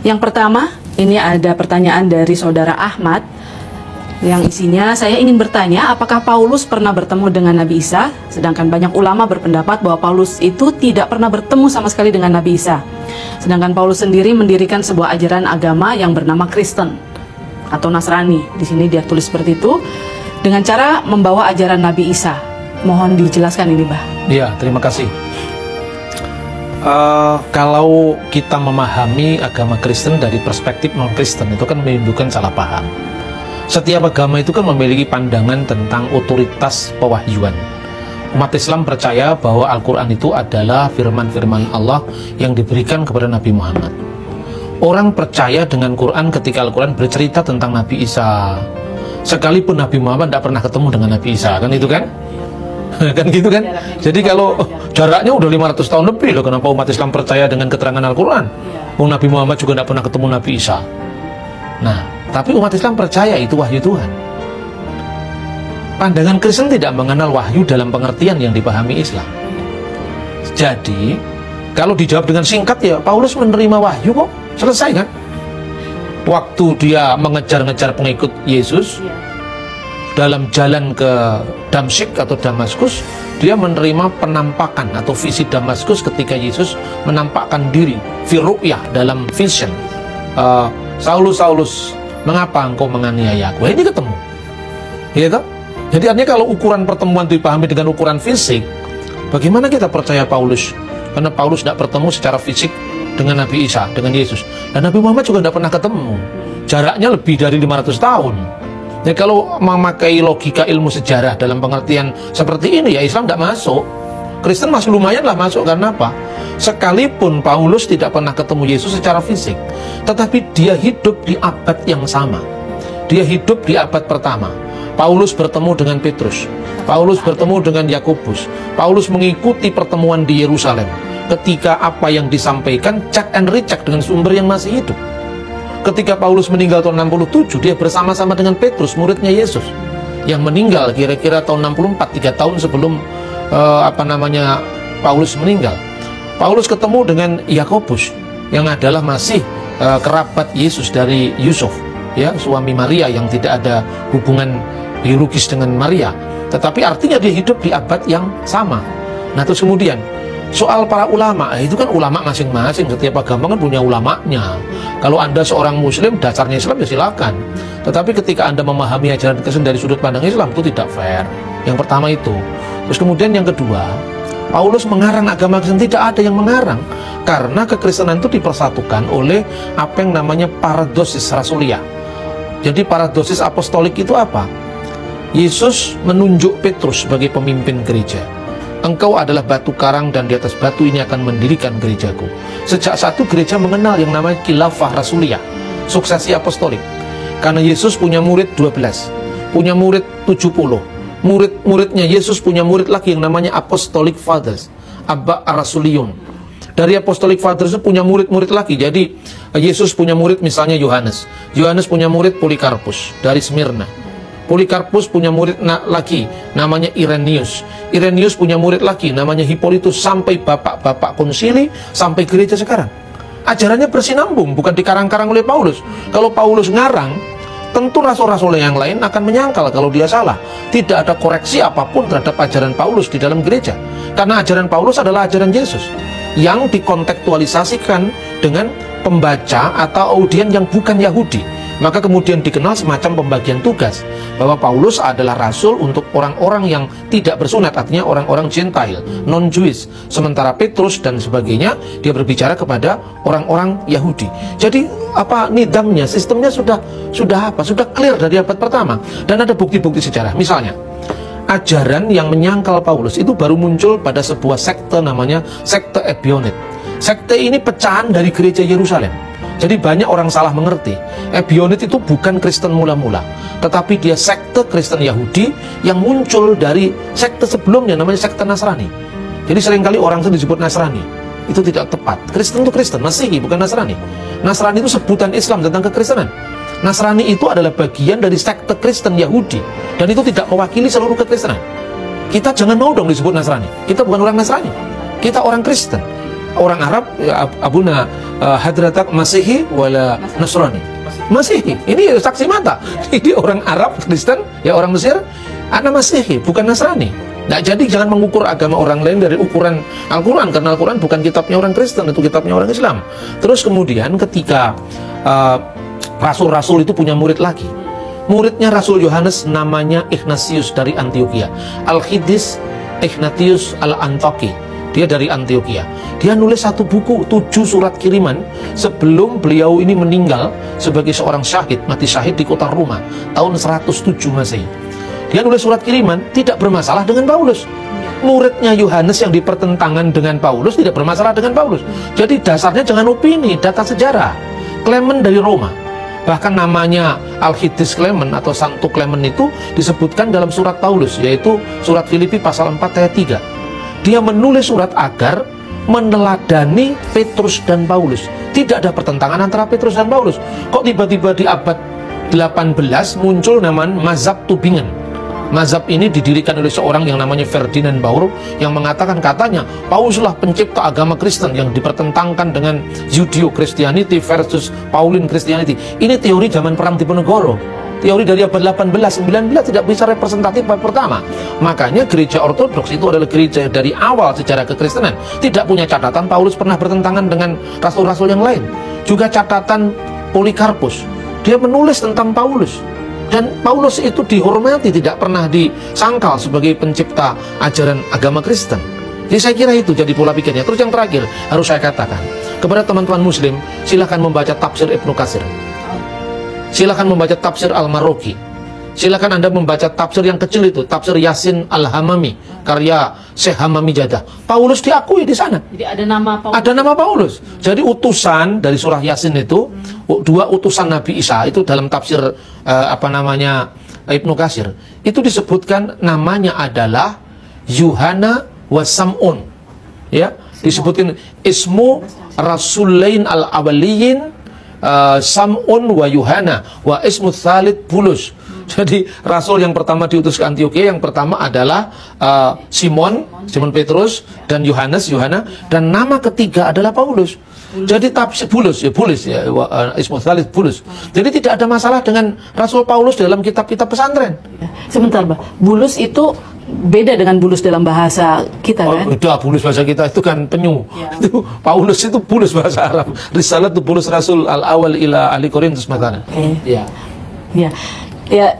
Yang pertama, ini ada pertanyaan dari saudara Ahmad yang isinya, saya ingin bertanya, apakah Paulus pernah bertemu dengan Nabi Isa? Sedangkan banyak ulama berpendapat bahwa Paulus itu tidak pernah bertemu sama sekali dengan Nabi Isa. Sedangkan Paulus sendiri mendirikan sebuah ajaran agama yang bernama Kristen atau Nasrani. Di sini dia tulis seperti itu, dengan cara membawa ajaran Nabi Isa. Mohon dijelaskan ini, Bah. Iya, terima kasih. Kalau kita memahami agama Kristen dari perspektif non-Kristen, itu kan menimbulkan salah paham. Setiap agama itu kan memiliki pandangan tentang otoritas pewahyuan. Umat Islam percaya bahwa Al-Quran itu adalah firman-firman Allah yang diberikan kepada Nabi Muhammad. Orang percaya dengan Quran ketika Al-Quran bercerita tentang Nabi Isa. Sekalipun Nabi Muhammad tidak pernah ketemu dengan Nabi Isa, kan itu kan? Kan gitu kan? Jadi kalau jaraknya udah 500 tahun lebih loh, kenapa umat Islam percaya dengan keterangan Al-Quran? Nabi Muhammad juga tidak pernah ketemu Nabi Isa. Nah, tapi umat Islam percaya itu wahyu Tuhan. Pandangan Kristen tidak mengenal wahyu dalam pengertian yang dipahami Islam. Jadi, kalau dijawab dengan singkat ya, Paulus menerima wahyu kok, selesai kan? Waktu dia mengejar-ngejar pengikut Yesus, dalam jalan ke Damsyik atau Damaskus, dia menerima penampakan atau visi Damaskus ketika Yesus menampakkan diri, fi ru'yah, dalam vision. Saulus, Saulus, mengapa engkau menganiaya aku? Ini ketemu, gitu. Jadi artinya kalau ukuran pertemuan dipahami dengan ukuran fisik, bagaimana kita percaya Paulus? Karena Paulus tidak bertemu secara fisik dengan Nabi Isa, dengan Yesus. Dan Nabi Muhammad juga tidak pernah ketemu. Jaraknya lebih dari 500 tahun. Jadi kalau memakai logika ilmu sejarah dalam pengertian seperti ini, ya Islam tidak masuk. Kristen masih lumayan lah masuk, karena apa? Sekalipun Paulus tidak pernah ketemu Yesus secara fisik, tetapi dia hidup di abad yang sama. Dia hidup di abad pertama. Paulus bertemu dengan Petrus, Paulus bertemu dengan Yakobus, Paulus mengikuti pertemuan di Yerusalem. Ketika apa yang disampaikan check and recheck dengan sumber yang masih hidup. Ketika Paulus meninggal tahun 67, dia bersama-sama dengan Petrus, muridnya Yesus, yang meninggal kira-kira tahun 64, 3 tahun sebelum Paulus meninggal. Paulus ketemu dengan Yakobus, yang adalah masih kerabat Yesus dari Yusuf, ya, suami Maria yang tidak ada hubungan biologis dengan Maria, tetapi artinya dia hidup di abad yang sama. Nah, terus kemudian soal para ulama, itu kan ulama masing-masing, setiap agama kan punya ulamanya. Kalau Anda seorang muslim, dasarnya Islam ya silakan. Tetapi ketika Anda memahami ajaran Kristen dari sudut pandang Islam, itu tidak fair. Yang pertama itu. Terus kemudian yang kedua, Paulus mengarang agama Kristen, tidak ada yang mengarang. Karena kekristenan itu dipersatukan oleh apa yang namanya paradosis rasuliah. Jadi paradosis apostolik itu apa? Yesus menunjuk Petrus sebagai pemimpin gereja. Engkau adalah batu karang dan di atas batu ini akan mendirikan gerejaku. Sejak satu gereja mengenal yang namanya khilafah rasuliyah, suksesi apostolik. Karena Yesus punya murid 12, punya murid 70. Murid-muridnya Yesus punya murid lagi yang namanya apostolic fathers, Abba Rasuliyun. Dari apostolic fathers itu punya murid-murid lagi. Jadi Yesus punya murid misalnya Yohanes. Yohanes punya murid Polikarpus dari Smyrna. Polikarpus punya murid lagi namanya Irenaeus. Irenaeus punya murid lagi namanya Hippolytus, sampai bapak-bapak konsili, sampai gereja sekarang. Ajarannya bersinambung, bukan dikarang-karang oleh Paulus. Kalau Paulus ngarang, tentu rasul-rasul yang lain akan menyangkal kalau dia salah. Tidak ada koreksi apapun terhadap ajaran Paulus di dalam gereja. Karena ajaran Paulus adalah ajaran Yesus yang dikontekstualisasikan dengan pembaca atau audien yang bukan Yahudi. Maka kemudian dikenal semacam pembagian tugas, bahwa Paulus adalah rasul untuk orang-orang yang tidak bersunat, artinya orang-orang Gentile, non-Jewish. Sementara Petrus dan sebagainya, dia berbicara kepada orang-orang Yahudi. Jadi nidamnya, sistemnya sudah clear dari abad pertama. Dan ada bukti-bukti sejarah. Misalnya, ajaran yang menyangkal Paulus itu baru muncul pada sebuah sekte namanya sekte Ebionit. Sekte ini pecahan dari gereja Yerusalem. Jadi banyak orang salah mengerti. Ebionit itu bukan Kristen mula-mula, tetapi dia sekte Kristen Yahudi yang muncul dari sekte sebelumnya namanya sekte Nasrani. Jadi seringkali orang itu disebut Nasrani. Itu tidak tepat. Kristen itu Kristen, Masihi, bukan Nasrani. Nasrani itu sebutan Islam tentang kekristenan. Nasrani itu adalah bagian dari sekte Kristen Yahudi, dan itu tidak mewakili seluruh kekristenan. Kita jangan mau dong disebut Nasrani. Kita bukan orang Nasrani. Kita orang Kristen. orang Arab, ya, abuna hadratak Masihi wala Nasrani. Masihi, ini saksi mata. Ini orang Arab, Kristen, ya orang Mesir, anak Masihi, bukan Nasrani. Nah, jadi jangan mengukur agama orang lain dari ukuran Al-Quran, karena Al-Quran bukan kitabnya orang Kristen, itu kitabnya orang Islam. Terus kemudian ketika rasul-rasul itu punya murid lagi, muridnya Rasul Yohanes namanya Ignatius dari Antioquia, Al-Khidis Ignatius Al-Antoki, dia dari Antioquia. Dia nulis satu buku, 7 surat kiriman sebelum beliau ini meninggal sebagai seorang syahid, mati syahid di kota Roma tahun 107 Masehi. Dia nulis surat kiriman, tidak bermasalah dengan Paulus. Muridnya Yohanes yang dipertentangan dengan Paulus tidak bermasalah dengan Paulus. Jadi dasarnya jangan opini, data sejarah. Clement dari Roma, bahkan namanya Al-Khidis Clement atau Santo Clement itu disebutkan dalam surat Paulus, yaitu surat Filipi pasal 4 ayat 3. Dia menulis surat agar meneladani Petrus dan Paulus. Tidak ada pertentangan antara Petrus dan Paulus. Kok tiba-tiba di abad 18 muncul nama mazhab Tubingen. Mazhab ini didirikan oleh seorang yang namanya Ferdinand Baur, yang mengatakan katanya Pauluslah pencipta agama Kristen yang dipertentangkan dengan Judeo-Christianity versus Pauline Christianity. Ini teori zaman perang Diponegoro. Teori dari abad 18, 19 tidak bisa representatif abad pertama. Makanya gereja ortodoks itu adalah gereja dari awal sejarah kekristenan. Tidak punya catatan Paulus pernah bertentangan dengan rasul-rasul yang lain. Juga catatan Polikarpus. Dia menulis tentang Paulus. Dan Paulus itu dihormati, tidak pernah disangkal sebagai pencipta ajaran agama Kristen. Jadi saya kira itu jadi pola pikirnya. Terus yang terakhir harus saya katakan kepada teman-teman muslim, silahkan membaca tafsir Ibnu Katsir, silahkan membaca tafsir Al-Maroki, silahkan Anda membaca tafsir yang kecil itu, tafsir Yasin Al-Hamami karya Syekh Hamami Jadah. Paulus diakui di sana. Jadi ada nama Paulus. Ada nama Paulus. Jadi utusan dari surah Yasin itu, 2 utusan Nabi Isa itu dalam tafsir Ibnu Katsir itu disebutkan namanya adalah Yuhana wa Sam'un. Ya, disebutkan ismu Rasulain al-Awaliyin Sam'un wa Yuhana wa ismu Tsalits Bulus. Jadi rasul yang pertama diutus ke Antioquia, yang pertama adalah Simon Petrus dan Yohanes, dan nama ketiga adalah Paulus. Jadi tafsir Bulus ya, ismu Tsalits Bulus. Jadi tidak ada masalah dengan Rasul Paulus dalam kitab-kitab pesantren. Sebentar, Pak. Bulus itu beda dengan bulus dalam bahasa kita, kan? Beda, bulus bahasa kita itu kan penyu. Ya. Itu Paulus itu bulus bahasa Arab. Risalah itu bulus Rasul al-awal ila ahli Korintus matana. Ya. Ya. Ya,